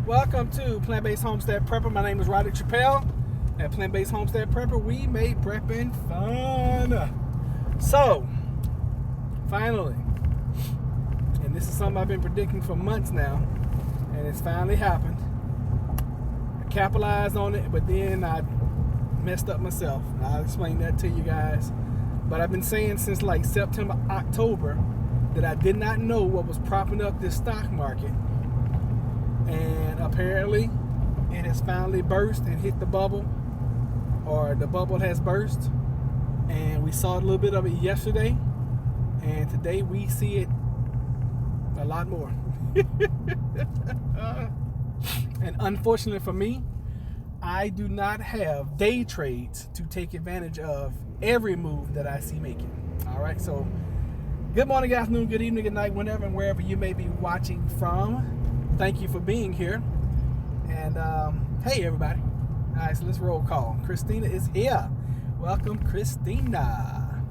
Welcome to Plant Based Homestead Prepper. My name is Roderick Chappelle. At Plant Based Homestead Prepper, we make prepping fun. So, finally, and this is something I've been predicting for months now, and it's finally happened. I capitalized on it, but then I messed up myself. I'll explain that to you guys. But I've been saying since like September, October, that I did not know what was propping up this stock market. And apparently, it has finally burst and hit the bubble, or the bubble has burst. And we saw a little bit of it yesterday, and today we see it a lot more. And unfortunately for me, I do not have day trades to take advantage of every move that I see making. All right, so good morning, good afternoon, good evening, good night, whenever and wherever you may be watching from. Thank you for being here. And hey, everybody. All right, so let's roll call. Christina is here. Welcome, Christina.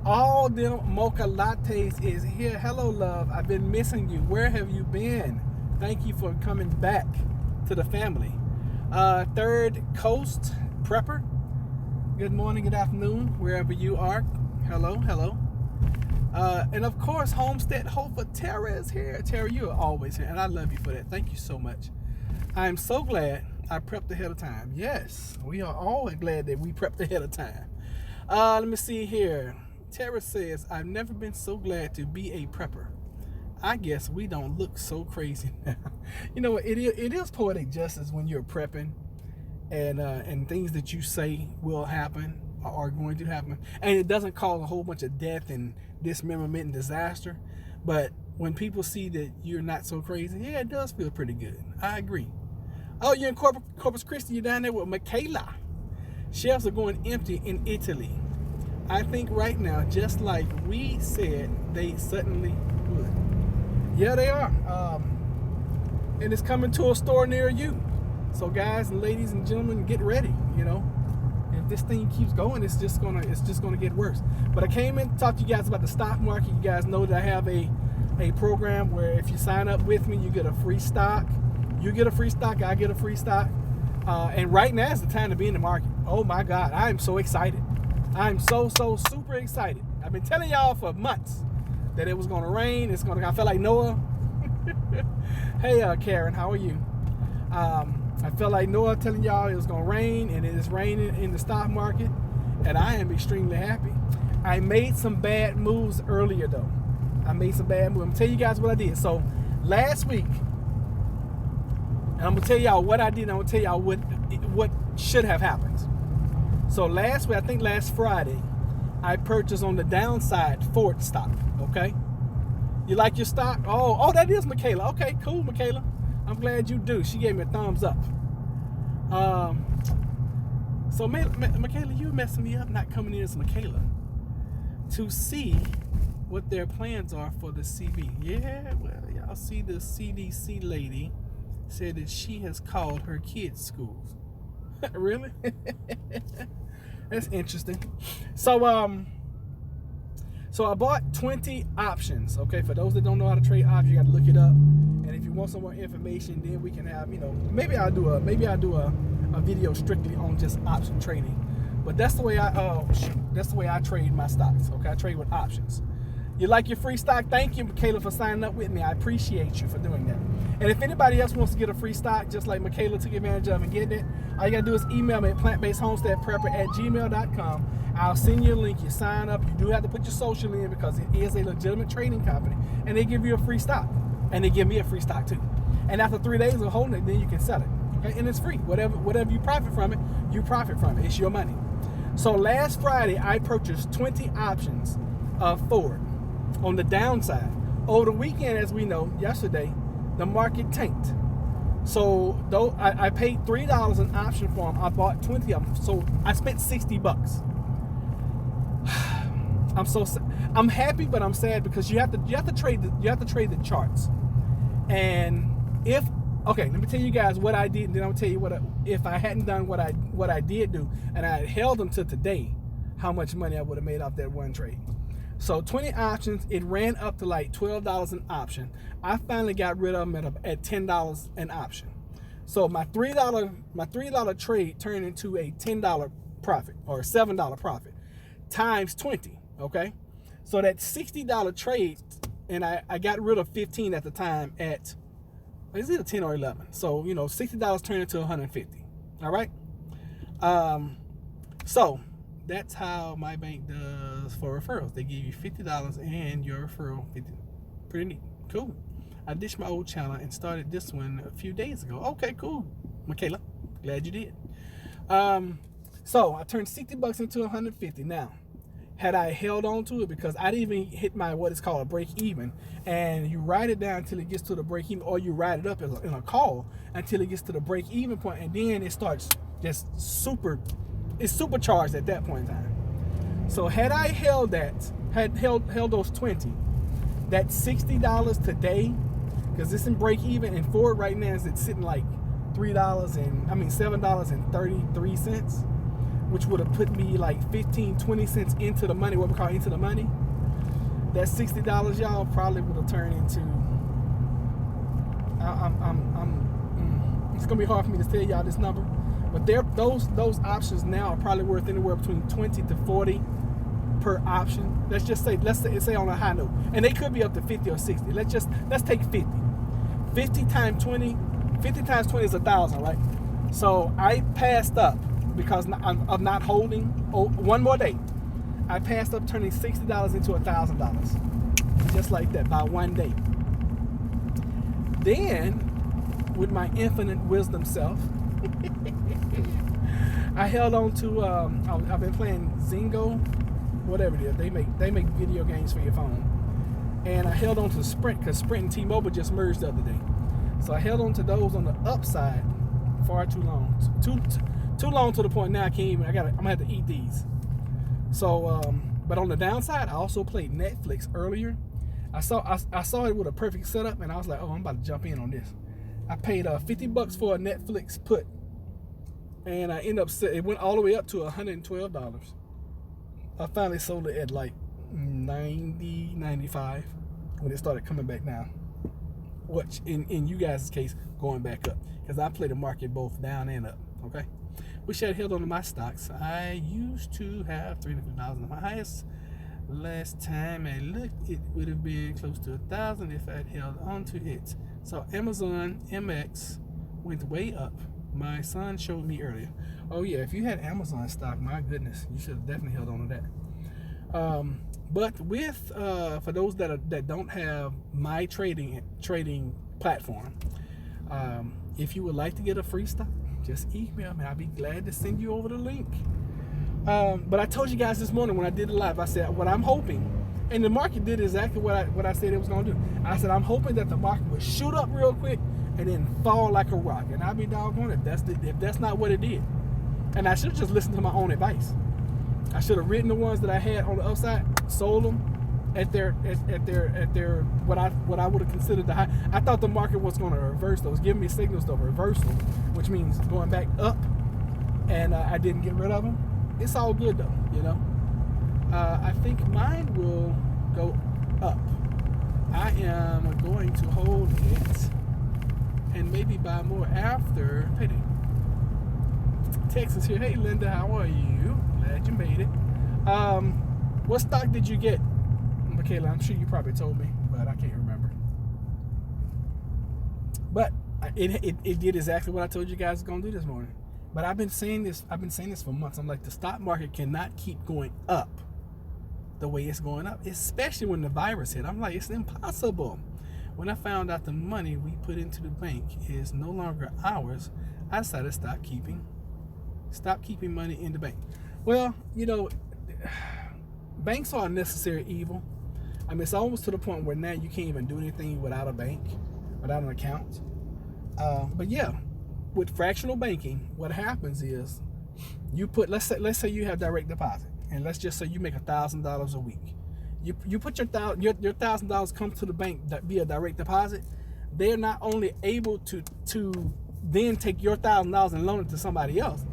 All them mocha lattes is here. Hello, love. I've been missing you. Where have you been? Thank you for coming back to the family. Third Coast Prepper. Good morning, good afternoon, wherever you are. Hello, hello. And of course, Homestead Hofer Tara is here. Tara, you are always here, and I love you for that. Thank you so much. I am so glad I prepped ahead of time. Yes, we are all glad that we prepped ahead of time. Let me see here. Tara says, I've never been so glad to be a prepper. I guess we don't look so crazy now. You know what? It is poetic justice when you're prepping, and things that you say will happen are going to happen, and it doesn't cause a whole bunch of death and dismemberment and disaster. But when people see that you're not so crazy, yeah, it does feel pretty good. I agree. Oh, you're in Corpus Christi. You're down there with Michaela. Shelves are going empty in Italy. I think right now, just like we said, they suddenly would. Yeah, they are. And it's coming to a store near you. So guys and ladies and gentlemen, get ready. You know, if this thing keeps going, it's just gonna get worse. But I came in to talk to you guys about the stock market. You guys know that I have a program where if you sign up with me, you get a free stock. You get a free stock, I get a free stock. And right now is the time to be in the market. Oh my God, I am so excited. I'm so super excited. I've been telling y'all for months that it was gonna rain. I felt like Noah. Hey, Karen, how are you? I felt like Noah telling y'all it was gonna rain, and it is raining in the stock market, and I am extremely happy. I made some bad moves earlier though. I'm gonna tell you guys what I did. So last week, and I'm gonna tell y'all what I did, and I'm gonna tell y'all what should have happened. So last week, I think last Friday, I purchased on the downside Ford stock. Okay, you like your stock? Oh, that is Michaela. Okay, cool, Michaela. I'm glad you do. She gave me a thumbs up. So Michaela, you messing me up not coming in as Michaela to see what their plans are for the CB. Yeah, well, y'all see the CDC lady said that she has called her kids' schools. Really? That's interesting. So I bought 20 options. Okay, for those that don't know how to trade options, you got to look it up. And if you want some more information, then we can have, maybe I'll do a video strictly on just option trading. But that's the way I trade my stocks. Okay, I trade with options. You like your free stock? Thank you, Michaela, for signing up with me. I appreciate you for doing that. And if anybody else wants to get a free stock, just like Michaela took advantage of and getting it, all you got to do is email me at plantbasedhomesteadprepper@gmail.com. I'll send you a link. You sign up. You do have to put your social in because it is a legitimate trading company, and they give you a free stock. And they give me a free stock too. And after 3 days of holding it, then you can sell it. Okay, and it's free. Whatever you profit from it, you profit from it. It's your money. So last Friday, I purchased 20 options of Ford on the downside. Over the weekend, as we know, yesterday, the market tanked. So though I paid $3 an option for them, I bought 20 of them. So I spent $60. I'm happy, but I'm sad because you have to trade the charts. And let me tell you guys what I did, and then I'll tell you if I hadn't done what I did do, and I had held them to today, how much money I would have made off that one trade. So 20 options, it ran up to like $12 an option. I finally got rid of them at $10 an option. So my $3 trade turned into a $10 profit or $7 profit times 20. Okay, so that $60 trade, and I got rid of 15 at the time at, is it a 10 or 11? So you know, $60 turned into 150. All right. So that's how my bank does for referrals. They give you $50 and your referral $50. Pretty neat. Cool. I ditched my old channel and started this one a few days ago. Okay, cool. Michaela, glad you did. So I turned $60 into 150. Now, had I held on to it, because I didn't even hit my what is called a break even, and you ride it down until it gets to the break even, or you ride it up in a call until it gets to the break even point, and then it starts just it's supercharged at that point in time. So had I held those 20, that $60 today, because it's in break even, and Ford right now is sitting like $7.33, which would have put me like 15-20 cents into the money, what we call into the money. That $60, y'all, probably would have turned into, it's gonna be hard for me to tell y'all this number, but those options now are probably worth anywhere between 20 to 40 per option. Let's say on a high note, and they could be up to 50 or 60. Let's take 50. 50 times 20 is 1,000, right? So I passed up because of not holding one more day. I passed up turning $60 into $1,000, just like that, by one day. Then, with my infinite wisdom self, I held on to. I've been playing Zingo, whatever it is. They make video games for your phone, and I held on to Sprint because Sprint and T-Mobile just merged the other day. So I held on to those on the upside far too long, too long to the point now I'm gonna have to eat these. So, but on the downside, I also played Netflix earlier. I saw it with a perfect setup, and I was like, oh, I'm about to jump in on this. I paid $50 for a Netflix put, and I ended up it went all the way up to $112. I finally sold it at like 90, 95 when it started coming back down. Which in you guys' case, going back up, because I play the market both down and up. Okay, wish I had held on to my stocks. I used to have $350. My highest last time I looked, it would have been close to 1,000 if I had held on to it. So Amazon MX went way up. My son showed me earlier. Oh yeah, if you had Amazon stock, my goodness, you should have definitely held on to that. But with for those that don't have my trading platform, if you would like to get a free stock, just email me. I'll be glad to send you over the link. But I told you guys this morning when I did it live, I said what I'm hoping, and the market did exactly what I said it was going to do. I said I'm hoping that the market would shoot up real quick and then fall like a rock. And I'll be doggone it if that's not what it did. And I should have just listened to my own advice. I should have written the ones that I had on the upside, sold them at their what I would have considered the high. I thought the market was going to reverse those, giving me signals to reversal, which means going back up, and I didn't get rid of them. It's all good though, you know. I think mine will go up. I am going to hold it and maybe buy more after payday. Texas here. Hey Linda, how are you? Glad you made it. What stock did you get, Michaela? I'm sure you probably told me, but I can't remember. But it did exactly what I told you guys was gonna do this morning. But I've been saying this for months. I'm like, the stock market cannot keep going up the way it's going up, especially when the virus hit. I'm like, it's impossible. When I found out the money we put into the bank is no longer ours, I decided to stop keeping money in the bank. Well, you know, banks are a necessary evil. I mean, it's almost to the point where now you can't even do anything without a bank, without an account. But yeah, with fractional banking, what happens is you put, let's say you have direct deposit, and let's just say you make $1,000 a week. You put your $1,000 comes to the bank via direct deposit. They're not only able to then take your $1,000 and loan it to somebody else,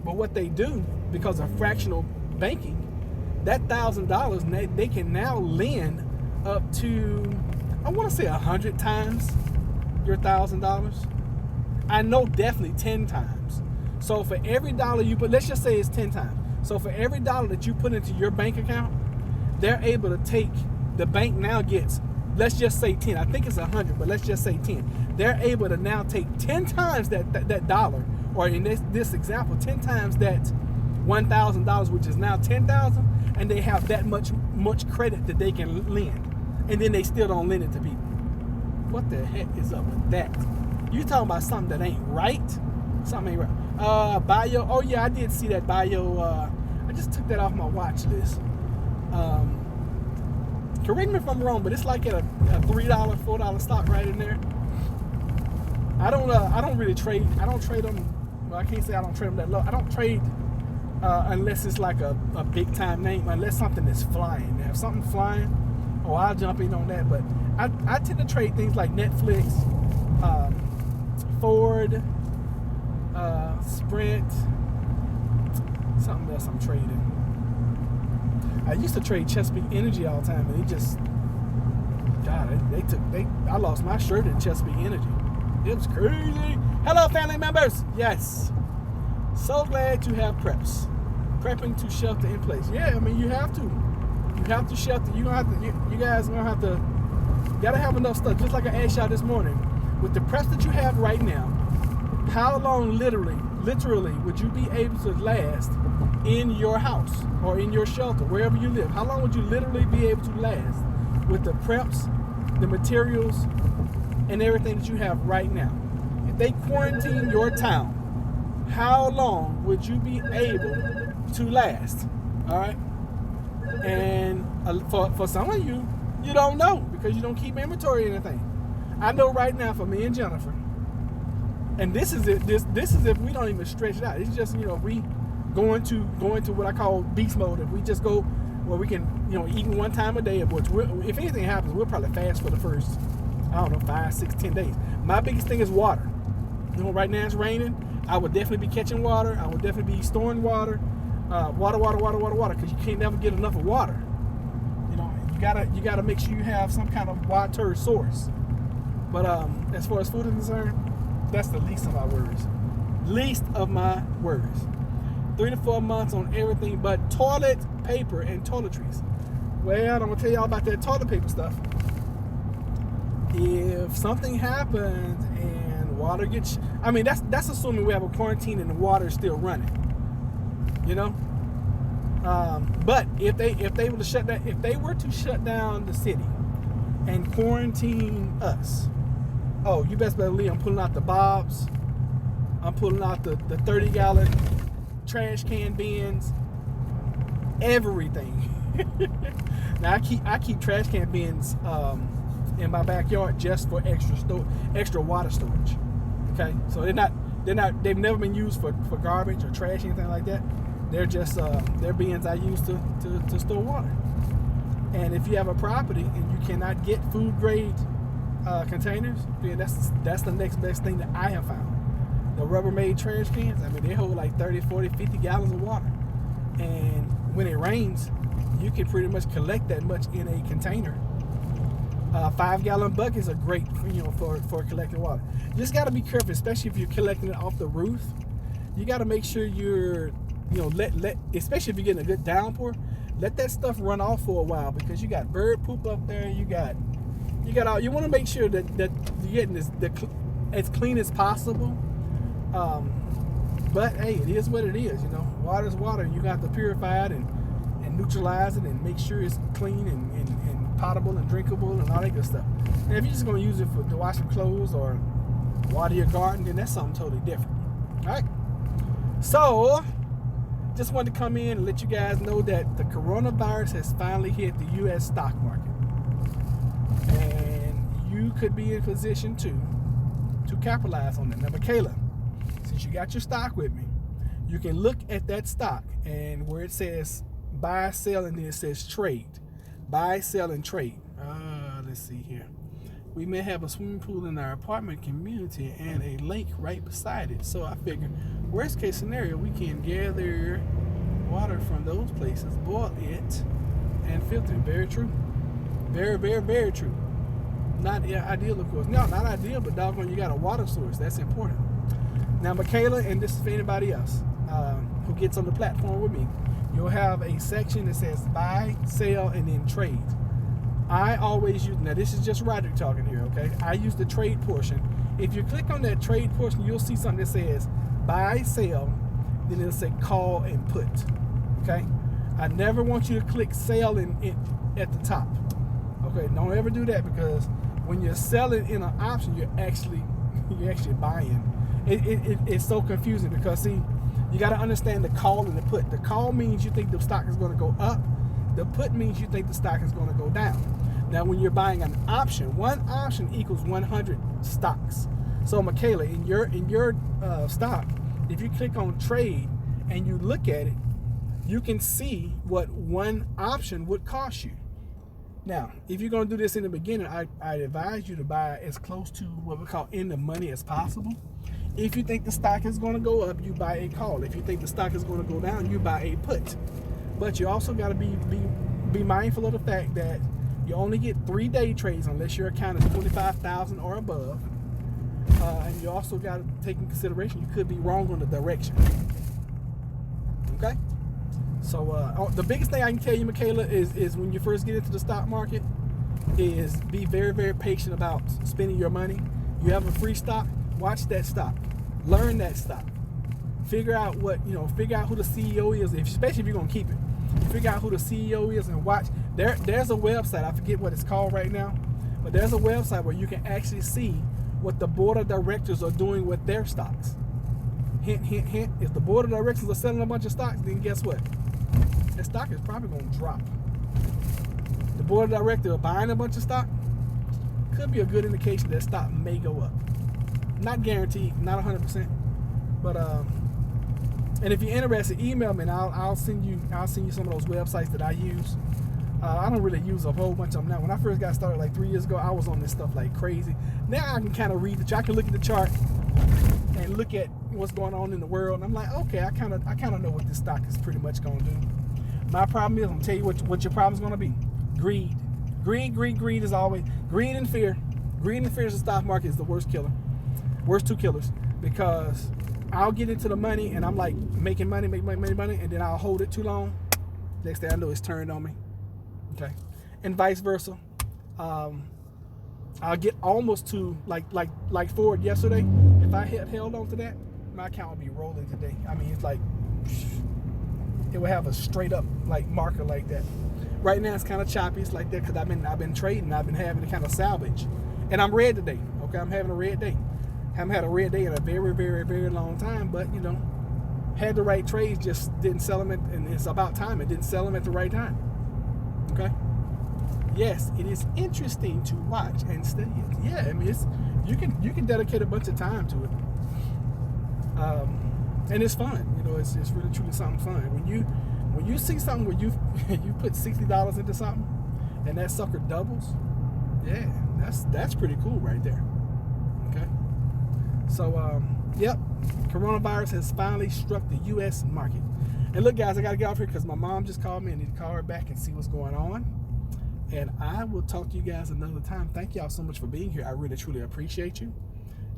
but what they do, because of fractional banking, that $1,000 they can now lend up to, I want to say 100 times your $1,000. I know definitely 10 times. So for every dollar you put, let's just say it's 10 times. So for every dollar that you put into your bank account, they're able to take, the bank now gets, let's just say 10. I think it's 100, but let's just say 10. They're able to now take 10 times that dollar, or in this example, 10 times that $1,000, which is now 10,000, and they have that much credit that they can lend, and then they still don't lend it to people. What the heck is up with that? You talking about something that ain't right? Something ain't right. Bio. Oh yeah, I did see that bio. I just took that off my watch list. Correct me if I'm wrong, but it's like at a $3, $4 stock right in there. I don't really trade. I don't trade them. Well, I can't say I don't trade them that low. I don't trade unless it's like a big time name, unless something is flying. Now, if something's flying, I'll jump in on that. But I tend to trade things like Netflix, Ford, Sprint, something else I'm trading. I used to trade Chesapeake Energy all the time, and I lost my shirt in Chesapeake Energy. It was crazy. Hello, family members. Yes. So glad to have preps. Prepping to shelter in place. Yeah, I mean, you have to. You have to shelter. You guys are gonna have to. Gotta have enough stuff. Just like I asked y'all this morning, with the preps that you have right now, how long literally would you be able to last in your house or in your shelter, wherever you live? How long would you literally be able to last with the preps, the materials, and everything that you have right now? If they quarantine your town, how long would you be able to last? All right. And for some of you, you don't know because you don't keep inventory or anything. I know right now for me and Jennifer, and this is it. This is if we don't even stretch it out. It's just, if we go into what I call beast mode. If we just go where we can, eat one time a day, which if anything happens, we'll probably fast for the first, 5, 6, 10 days. My biggest thing is water. Right now it's raining. I would definitely be catching water. I would definitely be storing water. Water, because you can't never get enough of water. You gotta make sure you have some kind of water source. But as far as food is concerned, that's the least of my worries. Least of my worries. 3 to 4 months on everything but toilet paper and toiletries. Well, I'm gonna tell y'all about that toilet paper stuff. If something happens and water gets, that's assuming we have a quarantine and the water is still running. But if they were to shut down the city and quarantine us, you best believe I'm pulling out the bobs. I'm pulling out the 30-gallon trash can bins, everything. Now I keep trash can bins in my backyard just for extra water storage. Okay, so they've never been used for garbage or trash, anything like that. They're just they're bins I use to store water. And if you have a property and you cannot get food grade containers, then that's the next best thing that I have found. The Rubbermaid trash cans, they hold like 30, 40, 50 gallons of water. And when it rains, you can pretty much collect that much in a container. 5-gallon buckets are great for collecting water. You just got to be careful, especially if you're collecting it off the roof. You got to make sure you're, especially if you're getting a good downpour, let that stuff run off for a while, because you got bird poop up there. You want to make sure that you're getting this as clean as possible. But hey, it is what it is. Water is water. You got to purify it and neutralize it and make sure it's clean and potable and drinkable and all that good stuff. And if you're just going to use it to wash some clothes or water your garden, then that's something totally different. All right. So, just wanted to come in and let you guys know that the coronavirus has finally hit the U.S. stock market. And you could be in position to capitalize on that. Now, Michaela, since you got your stock with me, you can look at that stock and where it says buy, sell, and then it says trade. Buy, sell, and trade. Let's see here. We may have a swimming pool in our apartment community and a lake right beside it. So I figured, worst case scenario, we can gather water from those places, boil it, and filter it. Very true. Very, very, very true. Not ideal, of course. No, not ideal, but doggone, you got a water source. That's important. Now, Michaela, and this is for anybody else who gets on the platform with me, you'll have a section that says buy, sell, and then trade. I always use, now this is just Roderick talking here, okay? I use the trade portion. If you click on that trade portion, you'll see something that says buy, sell, then it'll say call and put, okay? I never want you to click sell at the top, okay? Don't ever do that, because when you're selling in an option, you're actually buying. It's so confusing, because see, you got to understand the call and the put. The call means you think the stock is going to go up. The put means you think the stock is going to go down. Now, when you're buying an option, one option equals 100 stocks. So, Michaela, in your stock, if you click on trade and you look at it, you can see what one option would cost you. Now, if you're going to do this in the beginning, I advise you to buy as close to what we call in the money as possible. If you think the stock is going to go up, you buy a call. If you think the stock is going to go down, you buy a put. But you also got to be mindful of the fact that you only get 3 day trades unless your account is 25,000 or above. And you also got to take in consideration you could be wrong on the direction. Okay? So the biggest thing I can tell you, Michaela, is when you first get into the stock market, is be very, very patient about spending your money. You have a free stock, watch that stock, learn that stock, figure out who the CEO is, especially if you're gonna keep it. Figure out who the CEO is and watch. There's a website, I forget what it's called right now, but there's a website where you can actually see what the board of directors are doing with their stocks. Hint, hint, hint. If the board of directors are selling a bunch of stocks, then guess what? That stock is probably gonna drop. The board of directors are buying a bunch of stock, could be a good indication that stock may go up. Not guaranteed, not 100%, but and if you're interested, email me and I'll send you some of those websites that I use. I don't really use a whole bunch of them now. When I first got started like 3 years ago, I was on this stuff like crazy. Now I can kind of read the chart. I can look at the chart and look at what's going on in the world, and I'm like, okay, I kind of know what this stock is pretty much going to do. My problem is, I'm gonna tell you what your problem is going to be: greed. Greed is always greed and fear. Greed and fear in the stock market is the worst killer. Worst two killers, because I'll get into the money and I'm like making money, and then I'll hold it too long. Next thing I know, it's turned on me. Okay, and vice versa. I'll get almost to like Ford yesterday. If I had held on to that, my account would be rolling today. I mean, it's like it would have a straight up like marker like that. Right now it's kind of choppy. It's like that because I've been trading. I've been having to kind of salvage, and I'm red today. Okay, I'm having a red day. Haven't had a red day in a very, very, very long time, but had the right trades, just didn't sell them, and it's about time it didn't sell them at the right time. Okay. Yes, it is interesting to watch and study it. Yeah, I mean, you can dedicate a bunch of time to it, and it's fun. It's really truly something fun when you see something where you put $60 into something, and that sucker doubles. Yeah, that's pretty cool right there. Okay. So, yep, coronavirus has finally struck the U.S. market. And look, guys, I got to get off here because my mom just called me. I need to call her back and see what's going on. And I will talk to you guys another time. Thank y'all so much for being here. I really, truly appreciate you.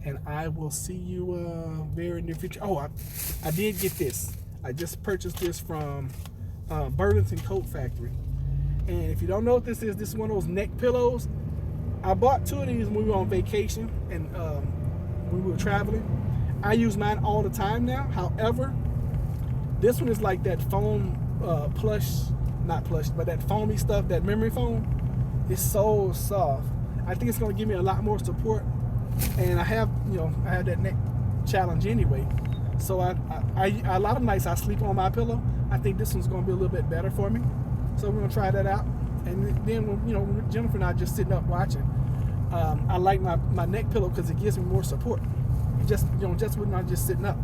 And I will see you very near future. Oh, I did get this. I just purchased this from Burlington Coat Factory. And if you don't know what this is one of those neck pillows. I bought 2 of these when we were on vacation and when we were traveling. I use mine all the time now. However, this one is like that foam not plush, but that foamy stuff, that memory foam. It's so soft. I think it's going to give me a lot more support. And I have that neck challenge anyway. So I a lot of nights I sleep on my pillow. I think this one's going to be a little bit better for me. So we're going to try that out. And then when Jennifer and I just sitting up watching, I like my neck pillow because it gives me more support. Just when I'm just sitting up.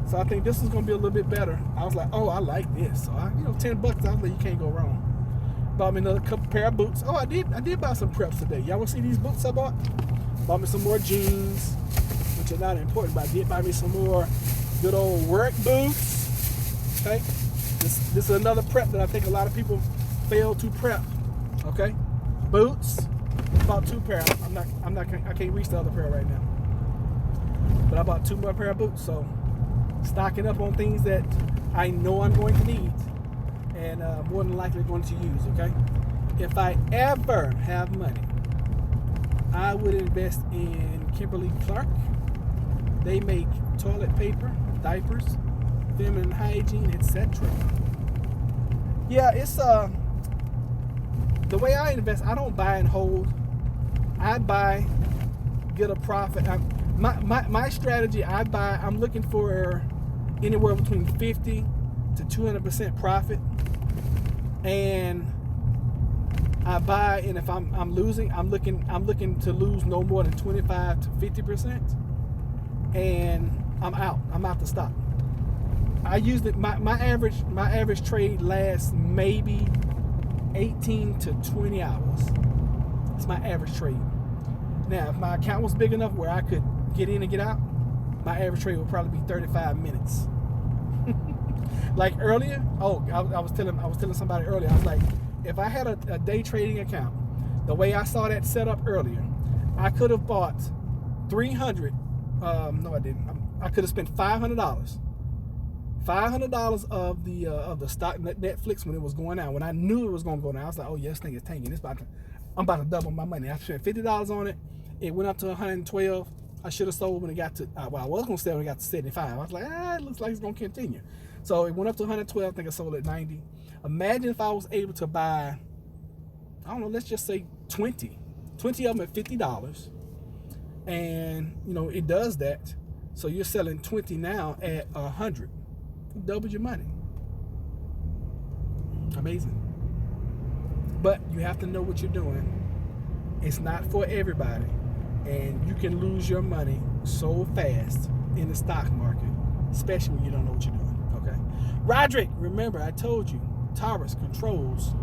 So I think this is gonna be a little bit better. I was like, oh, I like this. So $10, I was like, you can't go wrong. Bought me another couple pair of boots. Oh, I did buy some preps today. Y'all wanna see these boots I bought? Bought me some more jeans, which are not important, but I did buy me some more good old work boots. Okay, this is another prep that I think a lot of people fail to prep. Okay, boots, Bought 2 pair. I can't reach the other pair right now. But I bought 2 more pair of boots. So stocking up on things that I know I'm going to need and more than likely going to use. Okay. If I ever have money, I would invest in Kimberly-Clark. They make toilet paper, diapers, feminine hygiene, etc. Yeah, it's the way I invest. I don't buy and hold. I buy, get a profit. My strategy. I'm looking for anywhere between 50 to 200% profit, and I buy. And if I'm losing, I'm looking to lose no more than 25 to 50%, and I'm out. I'm out the stock. I used it. My average trade lasts maybe 18 to 20 hours. It's my average trade. Now, if my account was big enough where I could get in and get out, my average trade would probably be 35 minutes. Like earlier, I was telling somebody earlier. I was like, if I had a day trading account, the way I saw that set up earlier, I could have bought 300. No, I didn't. I could have spent $500. $500 of the stock Netflix when it was going down. When I knew it was going to go down, I was like, oh yeah, this thing is tanking. I'm about to double my money. I spent $50 on it. It went up to 112. I should have sold when it got to. I was going to sell when it got to 75. I was like, it looks like it's going to continue. So it went up to 112. I think I sold at 90. Imagine if I was able to buy, I don't know, let's just say 20 of them at $50, and it does that. So you're selling 20 now at 100. Double your money. Amazing. But you have to know what you're doing. It's not for everybody, and you can lose your money so fast in the stock market, especially when you don't know what you're doing. Okay, Roderick, remember I told you Taurus controls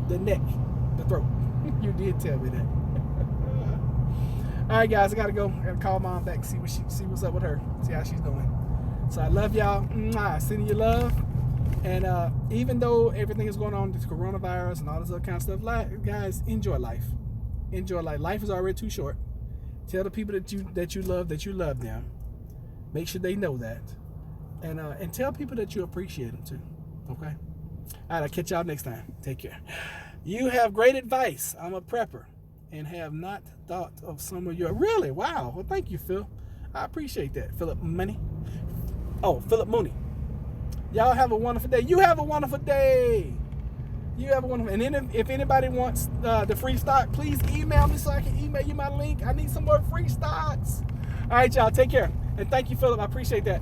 the neck, the throat. You did tell me that. All right, guys, I gotta go. I gotta call Mom back, see what's up with her, see how she's doing. So I love y'all. Sending you love. And even though everything is going on with coronavirus and all this other kind of stuff, guys, enjoy life. Enjoy life. Life is already too short. Tell the people that you love them. Make sure they know that. And tell people that you appreciate them too. Okay? All right, I'll catch y'all next time. Take care. You have great advice. I'm a prepper and have not thought of some of your... Really? Wow. Well, thank you, Phil. I appreciate that. Philip Mooney. Y'all have a wonderful day. You have a wonderful day. And then if anybody wants the free stock, please email me so I can email you my link. I need some more free stocks. All right, y'all. Take care. And thank you, Philip. I appreciate that.